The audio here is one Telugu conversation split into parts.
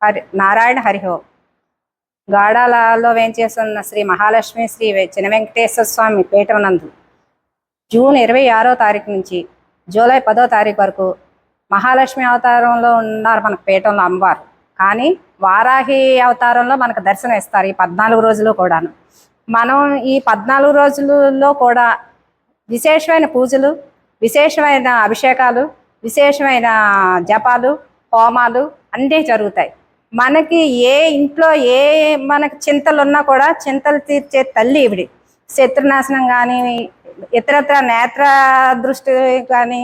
నారాయణ హరిహో గాడాలలో వేంచేస్తున్న శ్రీ మహాలక్ష్మి శ్రీ చిన వెంకటేశ్వర స్వామి పీఠం నందు జూన్ 26వ తారీఖు నుంచి జూలై 10వ తారీఖు వరకు మహాలక్ష్మి అవతారంలో ఉన్నారు మనకు పీఠంలో అమ్మవారు. కానీ వారాహి అవతారంలో మనకు దర్శనం ఇస్తారు ఈ 14 రోజులు కూడాను. మనం ఈ 14 రోజులలో కూడా విశేషమైన పూజలు, విశేషమైన అభిషేకాలు, విశేషమైన జపాలు, హోమాలు అన్నీ జరుగుతాయి. మనకి ఏ ఇంట్లో ఏ మనకి చింతలు ఉన్నా కూడా చింతలు తీర్చే తల్లి ఈవిడి. శత్రునాశనం కానీ, ఇతరత్ర నేత్ర దృష్టి కానీ,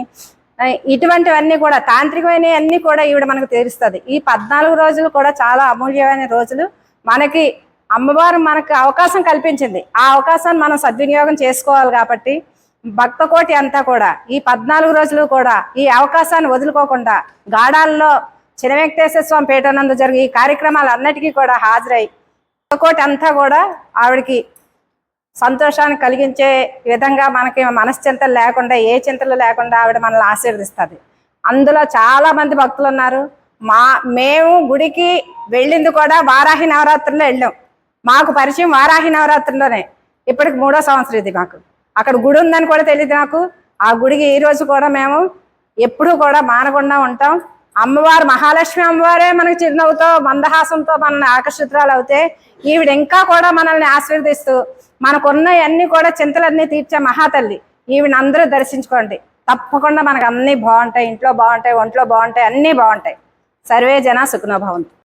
ఇటువంటివన్నీ కూడా తాంత్రికమైన అన్నీ కూడా ఈవిడ మనకు తీరుస్తుంది. ఈ 14 రోజులు కూడా చాలా అమూల్యమైన రోజులు. మనకి అమ్మవారు మనకు అవకాశం కల్పించింది. ఆ అవకాశాన్ని మనం సద్వినియోగం చేసుకోవాలి. కాబట్టి భక్త కోటి అంతా కూడా ఈ 14 రోజులు కూడా ఈ అవకాశాన్ని వదులుకోకుండా గాడాల్లో చిన వెంకటేశ్వర స్వామి పీఠం నందు జరిగే ఈ కార్యక్రమాలన్నిటికీ కూడా హాజరై కోటి అంతా కూడా ఆవిడకి సంతోషాన్ని కలిగించే విధంగా మనకి మనశ్చింతలు లేకుండా, ఏ చింతలు లేకుండా ఆవిడ మనల్ని ఆశీర్వదిస్తుంది. అందులో చాలా మంది భక్తులు ఉన్నారు. మేము గుడికి వెళ్ళింది కూడా వారాహి నవరాత్రుల్లో వెళ్ళాం. మాకు పరిచయం వారాహి నవరాత్రుల్లోనే. ఇప్పటికి 3వ సంవత్సరం ఇది. మాకు అక్కడ గుడి ఉందని కూడా తెలియదు నాకు. ఆ గుడికి ఈ రోజు కూడా మేము ఎప్పుడూ కూడా మానకుండా ఉంటాం. అమ్మవారు మహాలక్ష్మి అమ్మవారే మనకి చిరునవ్వుతో మందహాసంతో మనల్ని ఆకర్షితురాలు అవుతే ఈవిడ ఇంకా కూడా మనల్ని ఆశీర్వదిస్తూ మనకున్న అన్ని కూడా చింతలన్నీ తీర్చే మహాతల్లి ఈవిడ. అందరూ దర్శించుకోండి. తప్పకుండా మనకు అన్నీ బాగుంటాయి. ఇంట్లో బాగుంటాయి, ఒంట్లో బాగుంటాయి, అన్నీ బాగుంటాయి. సర్వే జన సుఖనో భవంతు.